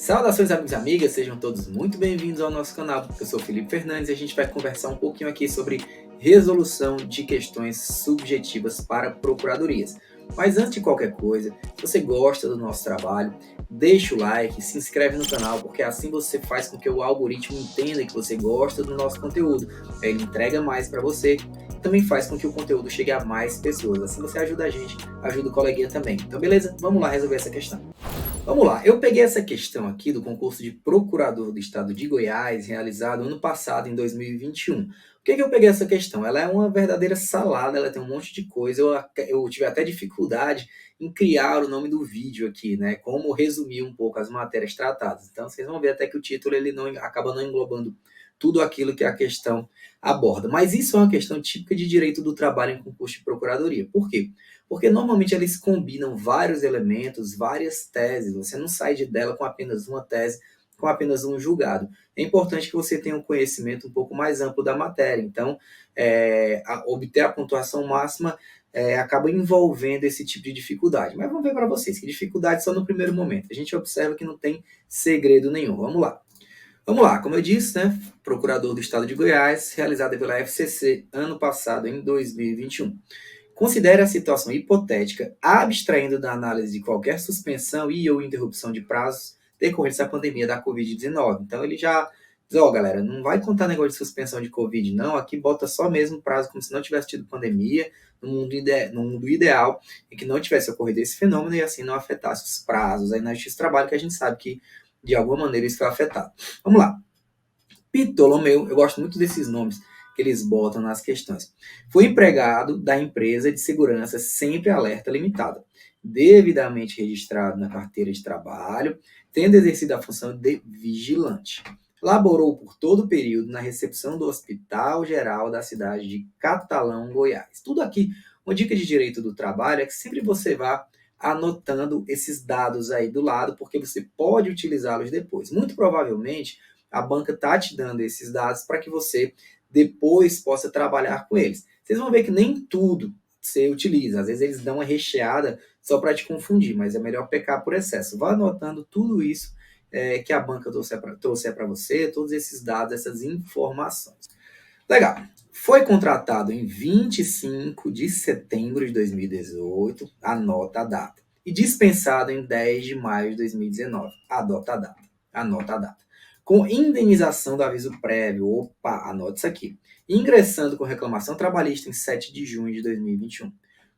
Saudações amigos e amigas, sejam todos muito bem-vindos ao nosso canal. Eu sou Felipe Fernandes e a gente vai conversar um pouquinho aqui sobre resolução de questões subjetivas para procuradorias. Mas antes de qualquer coisa, se você gosta do nosso trabalho, deixa o like, se inscreve no canal, porque assim você faz com que o algoritmo entenda que você gosta do nosso conteúdo. Aí ele entrega mais para você e também faz com que o conteúdo chegue a mais pessoas. Assim você ajuda a gente, ajuda o coleguinha também. Então beleza? Vamos lá resolver essa questão. Vamos lá, eu peguei essa questão aqui do concurso de procurador do estado de Goiás, realizado ano passado, em 2021. Por que eu peguei essa questão? Ela é uma verdadeira salada, ela tem um monte de coisa. Eu tive até dificuldade em criar o nome do vídeo aqui, né? Como resumir um pouco as matérias tratadas. Então, vocês vão ver até que o título ele não acaba não englobando tudo aquilo que a questão aborda. Mas isso é uma questão típica de direito do trabalho em concurso de procuradoria. Por quê? Porque normalmente eles combinam vários elementos, várias teses. Você não sai de dela com apenas uma tese, com apenas um julgado. É importante que você tenha um conhecimento um pouco mais amplo da matéria. Então, obter a pontuação máxima acaba envolvendo esse tipo de dificuldade. Mas vamos ver para vocês que dificuldade só no primeiro momento. A gente observa que não tem segredo nenhum. Vamos lá. Vamos lá, como eu disse, né? Procurador do Estado de Goiás, realizada pela FCC ano passado, em 2021. Considere a situação hipotética, abstraindo da análise de qualquer suspensão e ou interrupção de prazos decorrentes da pandemia da Covid-19. Então ele já diz, galera, não vai contar negócio de suspensão de Covid, não. Aqui bota só mesmo prazo como se não tivesse tido pandemia, no mundo ideal, em que não tivesse ocorrido esse fenômeno e assim não afetasse os prazos aí na Justiça do Trabalho, que a gente sabe que de alguma maneira isso foi afetado. Vamos lá. Ptolomeu, eu gosto muito desses nomes que eles botam nas questões. Foi empregado da empresa de segurança sempre alerta limitada, devidamente registrado na carteira de trabalho, tendo exercido a função de vigilante. Laborou por todo o período na recepção do Hospital Geral da cidade de Catalão, Goiás. Tudo aqui, uma dica de direito do trabalho é que sempre você vá anotando esses dados aí do lado, porque você pode utilizá-los depois. Muito provavelmente, a banca está te dando esses dados para que você depois possa trabalhar com eles. Vocês vão ver que nem tudo você utiliza. Às vezes eles dão uma recheada só para te confundir, mas é melhor pecar por excesso. Vá anotando tudo isso que a banca trouxer para você, todos esses dados, essas informações. Legal. Foi contratado em 25 de setembro de 2018, anota a data. E dispensado em 10 de maio de 2019, anota a data. Com indenização do aviso prévio, anota isso aqui. Ingressando com reclamação trabalhista em 7 de junho de 2021.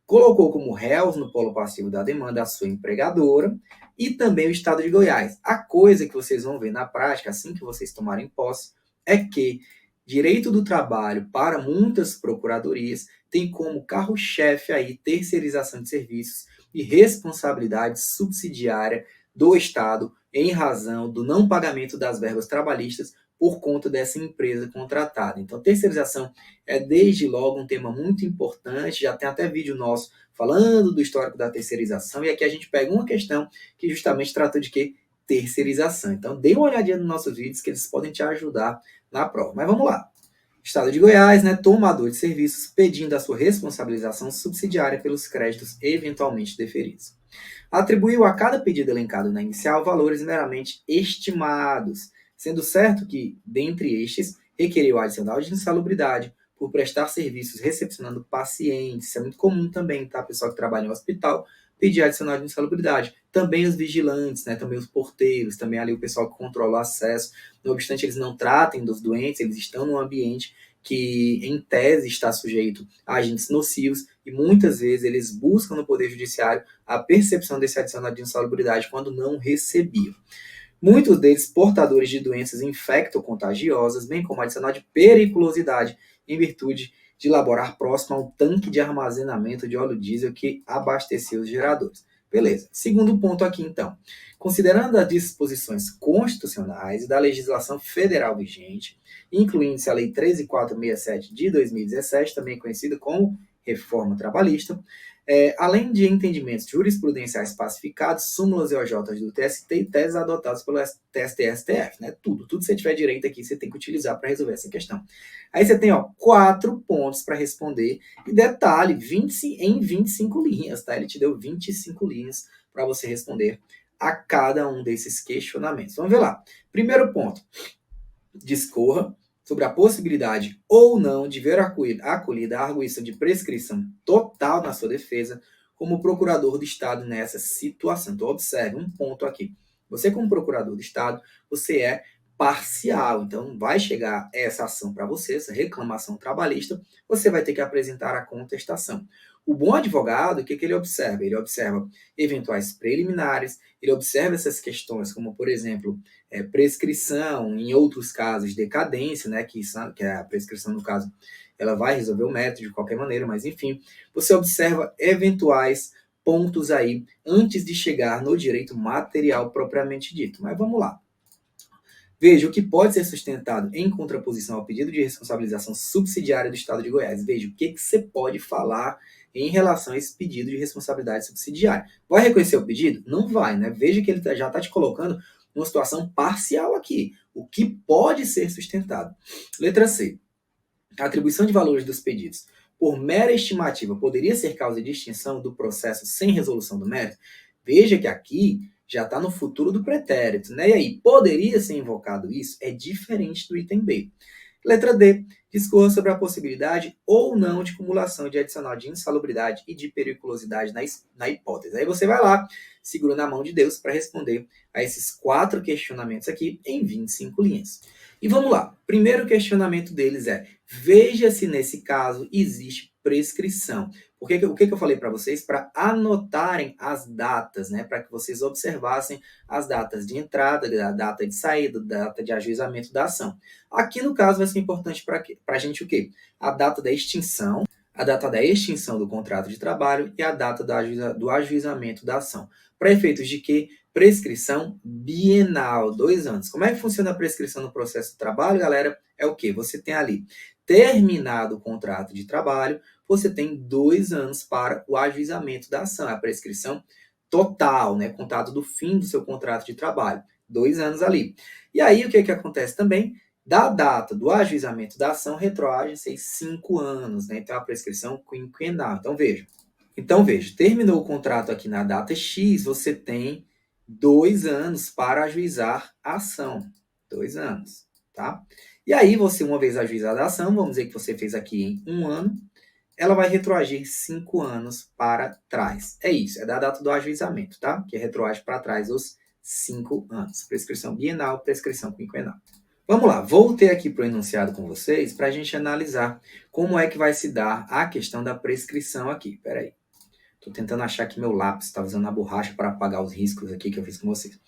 Colocou como réus no polo passivo da demanda a sua empregadora e também o Estado de Goiás. A coisa que vocês vão ver na prática, assim que vocês tomarem posse, é que direito do trabalho para muitas procuradorias tem como carro-chefe aí terceirização de serviços e responsabilidade subsidiária do Estado em razão do não pagamento das verbas trabalhistas por conta dessa empresa contratada. Então, terceirização é desde logo um tema muito importante, já tem até vídeo nosso falando do histórico da terceirização, e aqui a gente pega uma questão que justamente trata de quê? Terceirização. Então, dê uma olhadinha nos nossos vídeos que eles podem te ajudar na prova. Mas vamos lá. Estado de Goiás, né, tomador de serviços, pedindo a sua responsabilização subsidiária pelos créditos eventualmente deferidos. Atribuiu a cada pedido elencado na inicial valores meramente estimados, sendo certo que, dentre estes, requeriu adicional de insalubridade por prestar serviços recepcionando pacientes. Isso é muito comum também, tá? Pessoal que trabalha em hospital, pedir adicional de insalubridade. Também os vigilantes, né? Também os porteiros, também ali o pessoal que controla o acesso. Não obstante eles não tratem dos doentes, eles estão num ambiente que, em tese, está sujeito a agentes nocivos e muitas vezes eles buscam no Poder Judiciário a percepção desse adicional de insalubridade quando não recebiam. Muitos deles portadores de doenças infecto-contagiosas, bem como adicional de periculosidade em virtude de laborar próximo ao tanque de armazenamento de óleo diesel que abasteceu os geradores. Beleza. Segundo ponto aqui, então. Considerando as disposições constitucionais e da legislação federal vigente, incluindo-se a Lei 13.467 de 2017, também conhecida como Reforma Trabalhista, além de entendimentos jurisprudenciais pacificados, súmulas e OJs do TST e teses adotadas pelo TST e STF, né? Tudo que você tiver direito aqui, você tem que utilizar para resolver essa questão. Aí você tem, 4 pontos para responder, e detalhe, em 25 linhas, tá? Ele te deu 25 linhas para você responder a cada um desses questionamentos. Vamos ver lá. Primeiro ponto, discorra sobre a possibilidade ou não de ver acolhida a arguição de prescrição total na sua defesa como procurador do Estado nessa situação. Então, observe um ponto aqui. Você, como procurador do Estado, você é parcial. Então, vai chegar essa ação para você, essa reclamação trabalhista, você vai ter que apresentar a contestação. O bom advogado, o que ele observa? Ele observa eventuais preliminares, ele observa essas questões, como, por exemplo, prescrição, em outros casos, decadência, né, que é a prescrição, no caso, ela vai resolver o mérito de qualquer maneira, mas enfim, você observa eventuais pontos aí antes de chegar no direito material propriamente dito. Mas vamos lá. Veja o que pode ser sustentado em contraposição ao pedido de responsabilização subsidiária do Estado de Goiás. Veja o que você pode falar em relação a esse pedido de responsabilidade subsidiária. Vai reconhecer o pedido? Não vai, né? Veja que ele já está te colocando numa situação parcial aqui. O que pode ser sustentado? Letra C. A atribuição de valores dos pedidos por mera estimativa poderia ser causa de extinção do processo sem resolução do mérito? Veja que aqui já está no futuro do pretérito, né? E aí, poderia ser invocado isso? É diferente do item B. Letra D. Discorra sobre a possibilidade ou não de cumulação de adicional de insalubridade e de periculosidade na hipótese. Aí você vai lá, segura na mão de Deus para responder a esses 4 questionamentos aqui em 25 linhas. E vamos lá. Primeiro questionamento deles é: veja se nesse caso existe prescrição. O que eu falei para vocês? Para anotarem as datas, né? Para que vocês observassem as datas de entrada, a data de saída, a data de ajuizamento da ação. Aqui, no caso, vai ser importante para a gente o quê? A data da extinção do contrato de trabalho e a data do ajuizamento da ação. Para efeitos de quê? Prescrição bienal, 2 anos. Como é que funciona a prescrição no processo de trabalho, galera? É o quê? Você tem ali, terminado o contrato de trabalho, você tem 2 anos para o ajuizamento da ação. É a prescrição total, né? Contado do fim do seu contrato de trabalho. 2 anos ali. E aí, o que acontece também? Da data do ajuizamento da ação, retroage 5 anos, né? Então, a prescrição quinquenal. Então, veja, terminou o contrato aqui na data X, você tem 2 anos para ajuizar a ação. 2 anos, tá? E aí, você, uma vez ajuizada a ação, vamos dizer que você fez aqui em 1 ano, ela vai retroagir 5 anos para trás. É isso, é da data do ajuizamento, tá? Que retroage para trás os 5 anos. Prescrição bienal, prescrição quinquenal. Vamos lá, voltei aqui para o enunciado com vocês para a gente analisar como é que vai se dar a questão da prescrição aqui. Peraí. Estou tentando achar que meu lápis está usando a borracha para apagar os riscos aqui que eu fiz com vocês.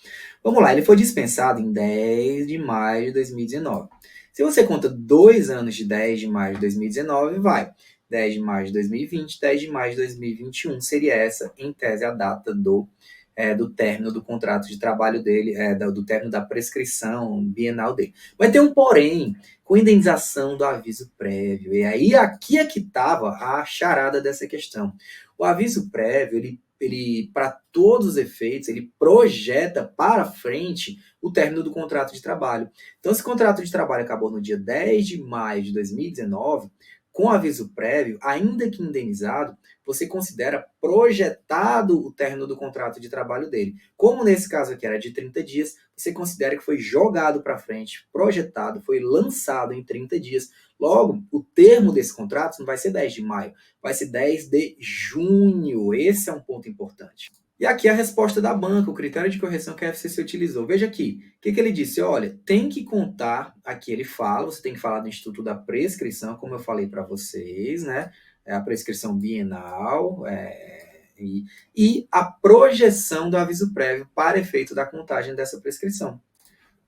Vamos lá, ele foi dispensado em 10 de maio de 2019. Se você conta 2 anos de 10 de maio de 2019, vai 10 de maio de 2020, 10 de maio de 2021. Seria essa, em tese, a data do término do contrato de trabalho dele, do término da prescrição bienal dele. Vai ter um porém, com indenização do aviso prévio. E aí, aqui é que estava a charada dessa questão. O aviso prévio, ele para todos os efeitos, ele projeta para frente o término do contrato de trabalho. Então, se o contrato de trabalho acabou no dia 10 de maio de 2019, com aviso prévio, ainda que indenizado, você considera projetado o término do contrato de trabalho dele. Como nesse caso aqui era de 30 dias, você considera que foi jogado para frente, projetado, foi lançado em 30 dias. Logo, o termo desse contrato não vai ser 10 de maio, vai ser 10 de junho. Esse é um ponto importante. E aqui a resposta da banca, o critério de correção que a FCC utilizou. Veja aqui, o que ele disse? Olha, tem que contar, aqui ele fala, você tem que falar do Instituto da Prescrição, como eu falei para vocês, né? A prescrição bienal e a projeção do aviso prévio para efeito da contagem dessa prescrição.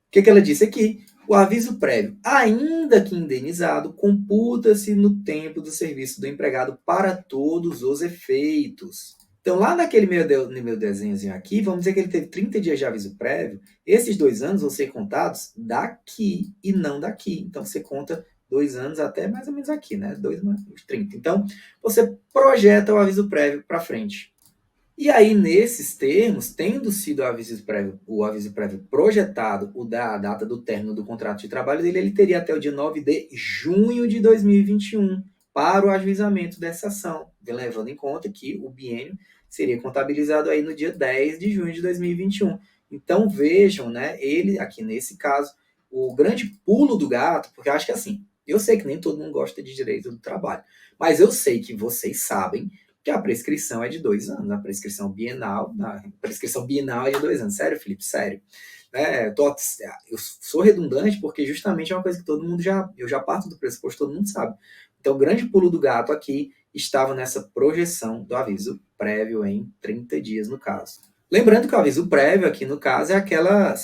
O que ela disse aqui? O aviso prévio, ainda que indenizado, computa-se no tempo do serviço do empregado para todos os efeitos. Então, lá naquele meu desenhozinho aqui, vamos dizer que ele teve 30 dias de aviso prévio, esses 2 anos vão ser contados daqui e não daqui. Então, você conta 2 anos até mais ou menos aqui, né? 2 mais 30. Então, você projeta o aviso prévio para frente. E aí, nesses termos, tendo sido o aviso prévio projetado, a data do término do contrato de trabalho dele, ele teria até o dia 9 de junho de 2021 para o ajuizamento dessa ação, levando em conta que o biênio seria contabilizado aí no dia 10 de junho de 2021. Então vejam, né, ele aqui nesse caso, o grande pulo do gato, porque eu acho que assim, eu sei que nem todo mundo gosta de direito do trabalho, mas eu sei que vocês sabem que a prescrição é de 2 anos, a prescrição bienal é de 2 anos. Sério, Felipe? Sério. Eu sou redundante porque justamente é uma coisa que eu já parto do pressuposto, todo mundo sabe. Então, o grande pulo do gato aqui estava nessa projeção do aviso prévio em 30 dias, no caso. Lembrando que o aviso prévio aqui, no caso, é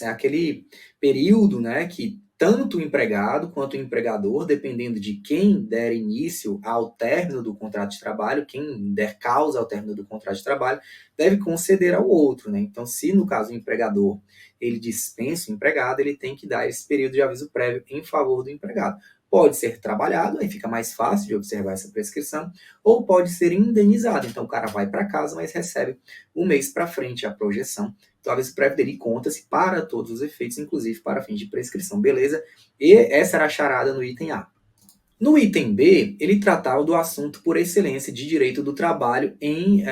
aquele período, né, que tanto o empregado quanto o empregador, dependendo de quem der início ao término do contrato de trabalho, quem der causa ao término do contrato de trabalho, deve conceder ao outro, né? Então, se no caso o empregador ele dispensa o empregado, ele tem que dar esse período de aviso prévio em favor do empregado. Pode ser trabalhado, aí fica mais fácil de observar essa prescrição, ou pode ser indenizado. Então, o cara vai para casa, mas recebe um mês para frente a projeção. Então, o aviso prévio dele conta-se para todos os efeitos, inclusive para fins de prescrição, beleza? E essa era a charada no item A. No item B, ele tratava do assunto por excelência de direito do trabalho em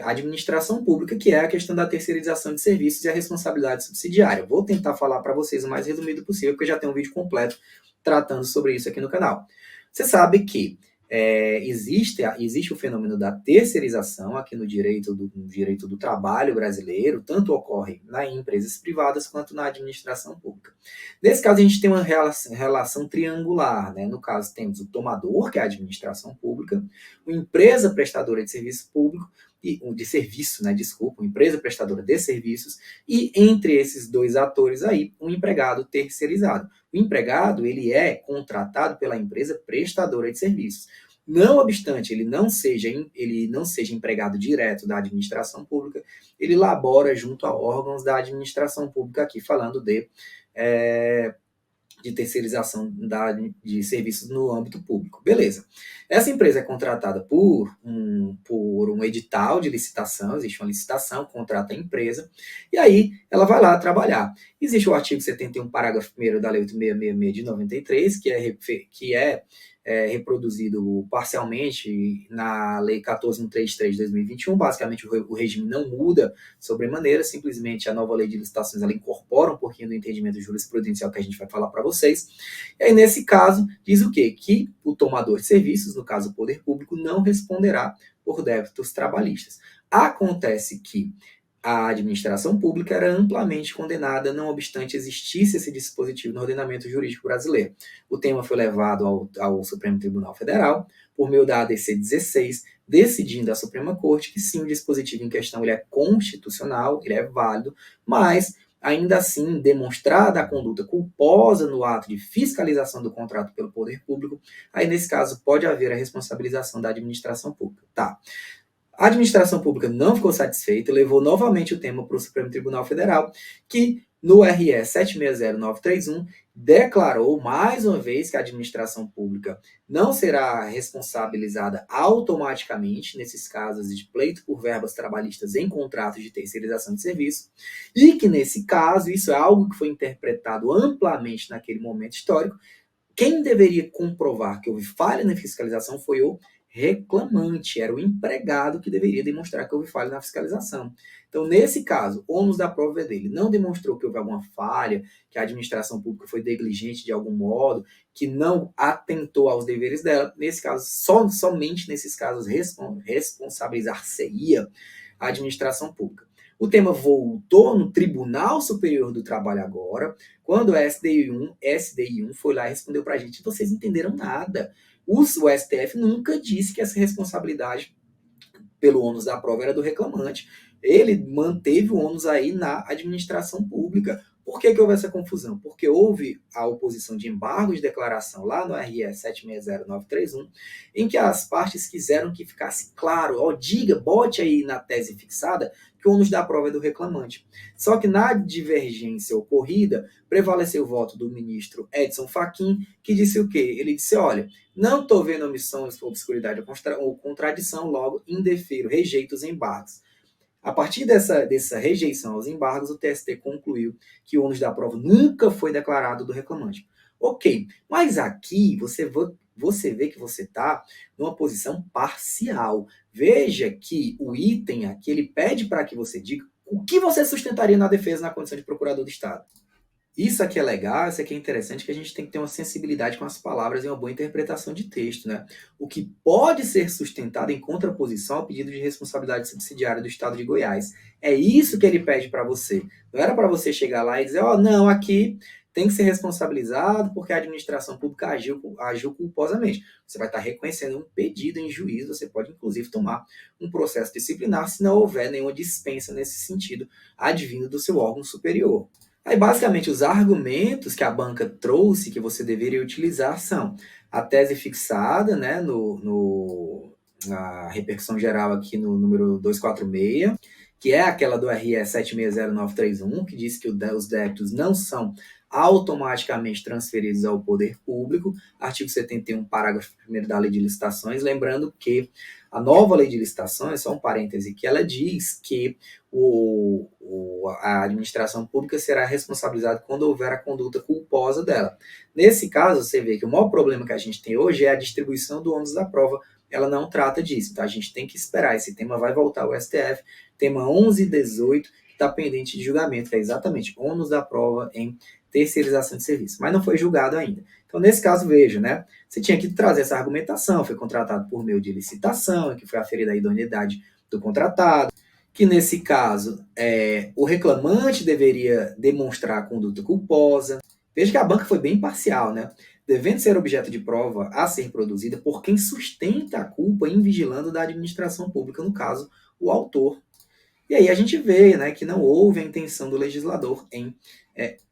administração pública, que é a questão da terceirização de serviços e a responsabilidade subsidiária. Vou tentar falar para vocês o mais resumido possível, porque já tem um vídeo completo tratando sobre isso aqui no canal. Você sabe que existe o fenômeno da terceirização aqui no direito do trabalho brasileiro, tanto ocorre em empresas privadas quanto na administração pública. Nesse caso, a gente tem uma relação triangular, né? No caso, temos o tomador, que é a administração pública, uma empresa prestadora de serviço público, de serviço, né? Desculpa, uma empresa prestadora de serviços, e entre esses dois atores aí, um empregado terceirizado. O empregado, ele é contratado pela empresa prestadora de serviços. Não obstante ele não seja empregado direto da administração pública, ele labora junto a órgãos da administração pública, aqui falando de terceirização de serviços no âmbito público. Beleza. Essa empresa é contratada por um edital de licitação, existe uma licitação, contrata a empresa, e aí ela vai lá trabalhar. Existe o artigo 71, parágrafo 1º da Lei 8666 de 93, que é reproduzido parcialmente na Lei 14.133 de 2021. Basicamente, o regime não muda sobremaneira, simplesmente a nova Lei de Licitações ela incorpora um pouquinho do entendimento jurisprudencial que a gente vai falar para vocês. E aí, nesse caso, diz o quê? Que o tomador de serviços, no caso o poder público, não responderá por débitos trabalhistas. Acontece que a administração pública era amplamente condenada, não obstante existisse esse dispositivo no ordenamento jurídico brasileiro. O tema foi levado ao Supremo Tribunal Federal, por meio da ADC 16, decidindo a Suprema Corte que sim, o dispositivo em questão ele é constitucional, ele é válido, mas ainda assim, demonstrada a conduta culposa no ato de fiscalização do contrato pelo poder público, aí nesse caso pode haver a responsabilização da administração pública. Tá. A administração pública não ficou satisfeita, levou novamente o tema para o Supremo Tribunal Federal, que no RE 760931 declarou mais uma vez que a administração pública não será responsabilizada automaticamente nesses casos de pleito por verbas trabalhistas em contratos de terceirização de serviço, e que nesse caso, isso é algo que foi interpretado amplamente naquele momento histórico, quem deveria comprovar que houve falha na fiscalização foi o reclamante, era o empregado que deveria demonstrar que houve falha na fiscalização. Então, nesse caso, o ônus da prova é dele. Não demonstrou que houve alguma falha, que a administração pública foi negligente de algum modo, que não atentou aos deveres dela. Nesse caso, somente nesses casos, responsabilizar-se-ia a administração pública. O tema voltou no Tribunal Superior do Trabalho agora, quando o SDI1 foi lá e respondeu para a gente: vocês entenderam nada. O STF nunca disse que essa responsabilidade pelo ônus da prova era do reclamante. Ele manteve o ônus aí na administração pública. Por que houve essa confusão? Porque houve a oposição de embargo de declaração lá no RE 760931, em que as partes quiseram que ficasse claro, bote aí na tese fixada, que o ônus da prova é do reclamante. Só que na divergência ocorrida, prevaleceu o voto do ministro Edson Fachin, que disse o quê? Ele disse: olha, não estou vendo omissão, obscuridade ou contradição, logo indefiro, rejeito os embargos. A partir dessa rejeição aos embargos, o TST concluiu que o ônus da prova nunca foi declarado do reclamante. Ok, mas aqui você você vê que você está numa posição parcial. Veja que o item aqui, ele pede para que você diga o que você sustentaria na defesa na condição de procurador do Estado. Isso aqui é legal, isso aqui é interessante, que a gente tem que ter uma sensibilidade com as palavras e uma boa interpretação de texto, né? O que pode ser sustentado em contraposição ao pedido de responsabilidade subsidiária do Estado de Goiás. É isso que ele pede para você. Não era para você chegar lá e dizer, ó, não, aqui tem que ser responsabilizado porque a administração pública agiu culposamente. Você vai estar reconhecendo um pedido em juízo, você pode inclusive tomar um processo disciplinar se não houver nenhuma dispensa nesse sentido advindo do seu órgão superior. Aí, basicamente, os argumentos que a banca trouxe que você deveria utilizar são a tese fixada, né, na repercussão geral aqui no número 246, que é aquela do RE 760931, que diz que os débitos não são automaticamente transferidos ao poder público, artigo 71, parágrafo 1º da Lei de Licitações, lembrando que a nova Lei de Licitações, só um parêntese, que ela diz que a administração pública será responsabilizada quando houver a conduta culposa dela. Nesse caso, você vê que o maior problema que a gente tem hoje é a distribuição do ônus da prova. Ela não trata disso, então a gente tem que esperar. Esse tema vai voltar ao STF, tema 1118, que está pendente de julgamento, que é exatamente ônus da prova em terceirização de serviço, mas não foi julgado ainda. Então, nesse caso, veja, né? Você tinha que trazer essa argumentação, foi contratado por meio de licitação, em que foi aferida a idoneidade do contratado, que nesse caso o reclamante deveria demonstrar a conduta culposa. Veja que a banca foi bem parcial, né? Devendo ser objeto de prova a ser produzida por quem sustenta a culpa em vigilando da administração pública, no caso, o autor. E aí a gente vê, né, que não houve a intenção do legislador em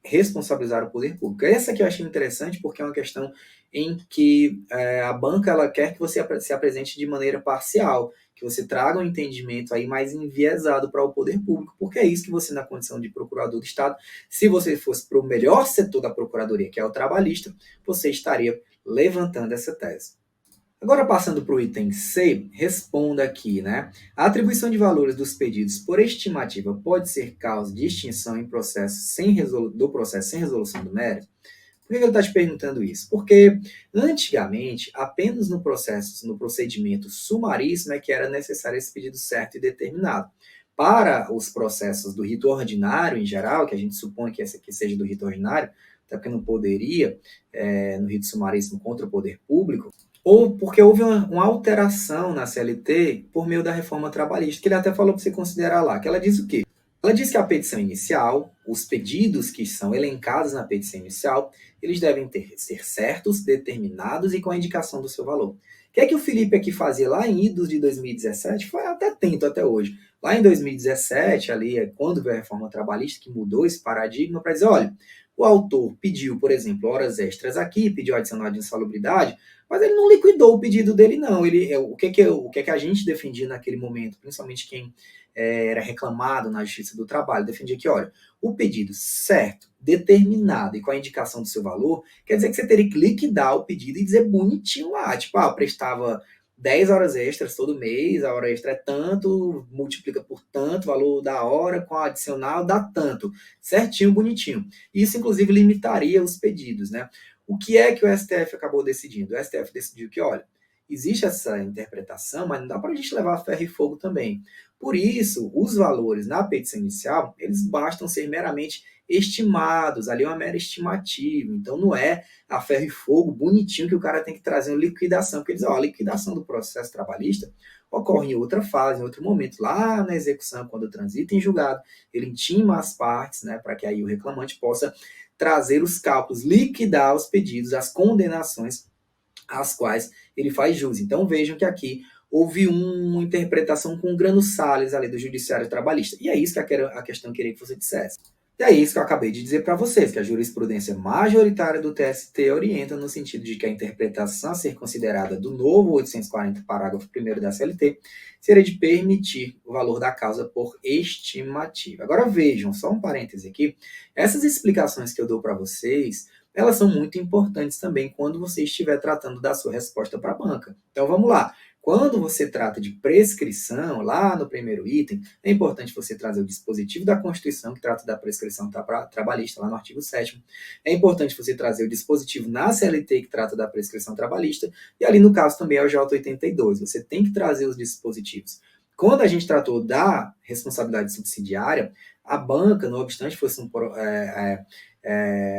responsabilizar o poder público. Essa aqui eu achei interessante porque é uma questão em que a banca ela quer que você se apresente de maneira parcial, que você traga um entendimento aí mais enviesado para o poder público, porque é isso que você, na condição de procurador do Estado, se você fosse para o melhor setor da procuradoria, que é o trabalhista, você estaria levantando essa tese. Agora, passando para o item C, responda aqui, né? A atribuição de valores dos pedidos por estimativa pode ser causa de extinção em processo do processo sem resolução do mérito? Por que ele está te perguntando isso? Porque antigamente, apenas no procedimento sumaríssimo é que era necessário esse pedido certo e determinado. Para os processos do rito ordinário, em geral, que a gente supõe que esse aqui seja do rito ordinário, até porque não poderia, no rito sumaríssimo contra o poder público, ou porque houve uma alteração na CLT por meio da reforma trabalhista, que ele até falou para você considerar lá, que ela diz o quê? Ela diz que a petição inicial, os pedidos que são elencados na petição inicial, eles devem ser certos, determinados e com a indicação do seu valor. O que é que o Felipe aqui fazia lá em idos de 2017? Foi até atento até hoje. Lá em 2017, ali, quando veio a reforma trabalhista, que mudou esse paradigma para dizer, olha, o autor pediu, por exemplo, horas extras aqui, pediu adicional de insalubridade, mas ele não liquidou o pedido dele, não. O que a gente defendia naquele momento, principalmente quem era reclamado na Justiça do Trabalho, defendia que, olha, o pedido certo, determinado e com a indicação do seu valor, quer dizer que você teria que liquidar o pedido e dizer bonitinho lá, tipo, prestava 10 horas extras todo mês, a hora extra é tanto, multiplica por tanto, valor da hora com a adicional dá tanto, certinho, bonitinho. Isso, inclusive, limitaria os pedidos, né? O que é que o STF acabou decidindo? O STF decidiu que, olha, existe essa interpretação, mas não dá para a gente levar a ferro e fogo também. Por isso, os valores na petição inicial, eles bastam ser meramente estimados, ali é uma mera estimativa, então não é a ferro e fogo bonitinho que o cara tem que trazer uma liquidação, porque eles dizem, ó, a liquidação do processo trabalhista ocorre em outra fase, em outro momento, lá na execução, quando transita em julgado, ele intima as partes, né, para que aí o reclamante possa trazer os cálculos, liquidar os pedidos, as condenações às quais ele faz jus. Então vejam que aqui houve uma interpretação com Grano Salles ali do Judiciário Trabalhista. E é isso que a questão queria que você dissesse. E é isso que eu acabei de dizer para vocês, que a jurisprudência majoritária do TST orienta no sentido de que a interpretação a ser considerada do novo 840, parágrafo 1º da CLT, seria de permitir o valor da causa por estimativa. Agora vejam, só um parêntese aqui, essas explicações que eu dou para vocês, elas são muito importantes também quando você estiver tratando da sua resposta para a banca. Então vamos lá. Quando você trata de prescrição, lá no primeiro item, é importante você trazer o dispositivo da Constituição, que trata da prescrição trabalhista, lá no artigo 7º. É importante você trazer o dispositivo na CLT, que trata da prescrição trabalhista, e ali no caso também é o J82. Você tem que trazer os dispositivos. Quando a gente tratou da responsabilidade subsidiária, a banca, não obstante fosse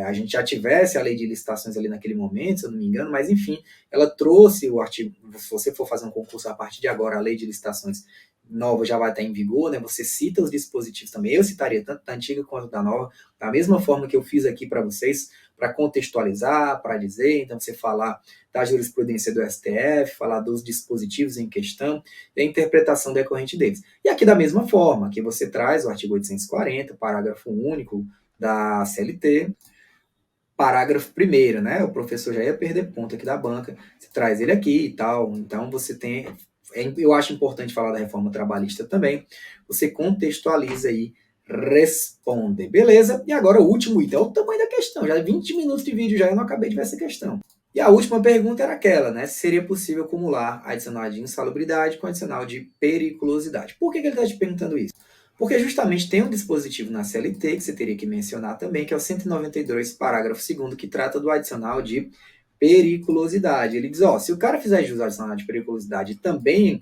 a gente já tivesse a lei de licitações ali naquele momento, se eu não me engano, mas enfim, ela trouxe o artigo, se você for fazer um concurso a partir de agora, a lei de licitações nova já vai estar em vigor, né? Você cita os dispositivos também, eu citaria tanto da antiga quanto da nova, da mesma forma que eu fiz aqui para vocês, para contextualizar, para dizer, então você falar da jurisprudência do STF, falar dos dispositivos em questão e a interpretação decorrente deles. E aqui da mesma forma, que você traz o artigo 840, parágrafo único da CLT, parágrafo 1º, né? O professor já ia perder ponto aqui da banca, você traz ele aqui e tal, então você tem, eu acho importante falar da reforma trabalhista também, você contextualiza aí, responde, beleza? E agora o último item, é o tamanho da questão, já 20 minutos de vídeo já, eu não acabei de ver essa questão. E a última pergunta era aquela, né? Se seria possível acumular adicional de insalubridade com adicional de periculosidade. Por que ele está te perguntando isso? Porque justamente tem um dispositivo na CLT, que você teria que mencionar também, que é o 192, parágrafo 2º, que trata do adicional de periculosidade. Ele diz, se o cara fizer jus ao adicional de periculosidade e também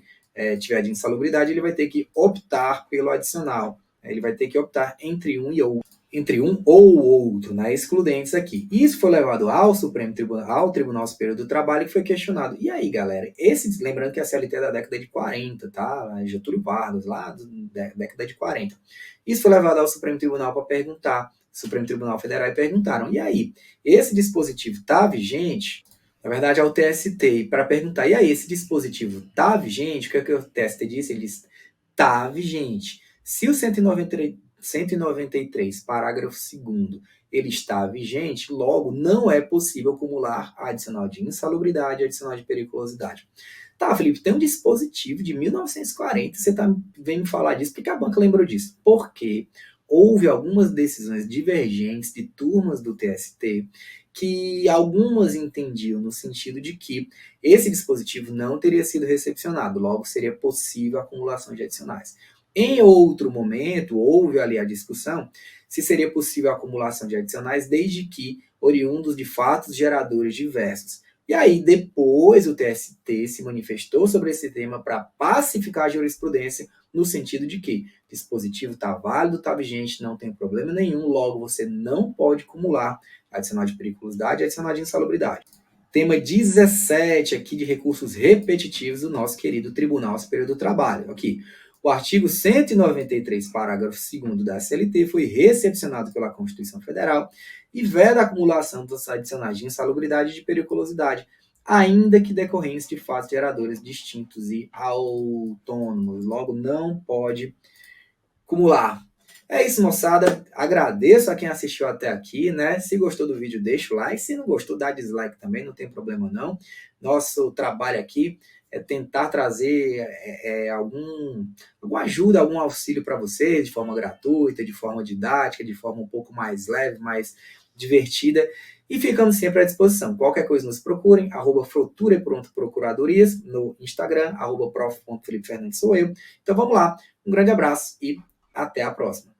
tiver de insalubridade, ele vai ter que optar pelo adicional. Ele vai ter que optar entre um ou outro, né, excludentes aqui. Isso foi levado ao Supremo Tribunal, ao Tribunal Superior do Trabalho, que foi questionado. E aí, galera, lembrando que a CLT é da década de 40, tá? Getúlio Vargas, lá da década de 40. Isso foi levado ao Supremo Tribunal para perguntar, Supremo Tribunal Federal, e perguntaram, e aí, esse dispositivo está vigente? Na verdade, ao TST, para perguntar, e aí, esse dispositivo está vigente? O que o TST disse? Ele disse, está vigente. Se o 193, parágrafo 2º, ele está vigente, logo não é possível acumular adicional de insalubridade e adicional de periculosidade. Tá, Felipe, tem um dispositivo de 1940, você vem me falar disso, por que a banca lembrou disso? Porque houve algumas decisões divergentes de turmas do TST que algumas entendiam no sentido de que esse dispositivo não teria sido recepcionado, logo seria possível a acumulação de adicionais. Em outro momento, houve ali a discussão se seria possível a acumulação de adicionais desde que oriundos de fatos geradores diversos. E aí, depois, o TST se manifestou sobre esse tema para pacificar a jurisprudência, no sentido de que o dispositivo está válido, está vigente, não tem problema nenhum, logo você não pode acumular adicional de periculosidade e adicional de insalubridade. Tema 17 aqui de recursos repetitivos do nosso querido Tribunal Superior do Trabalho. Aqui, o artigo 193, parágrafo 2º da CLT foi recepcionado pela Constituição Federal e veda a acumulação dos adicionais de insalubridade e de periculosidade, ainda que decorrentes de fatos geradores distintos e autônomos. Logo, não pode acumular. É isso, moçada. Agradeço a quem assistiu até aqui, né? Se gostou do vídeo, deixa o like. Se não gostou, dá dislike também, não tem problema não. Nosso trabalho aqui é tentar trazer alguma ajuda, algum auxílio para vocês, de forma gratuita, de forma didática, de forma um pouco mais leve, mais divertida. E ficamos sempre à disposição. Qualquer coisa nos procurem, @Frotura e Pronto Procuradorias, no Instagram, @prof.felipefernandes sou eu. Então vamos lá. Um grande abraço e até a próxima.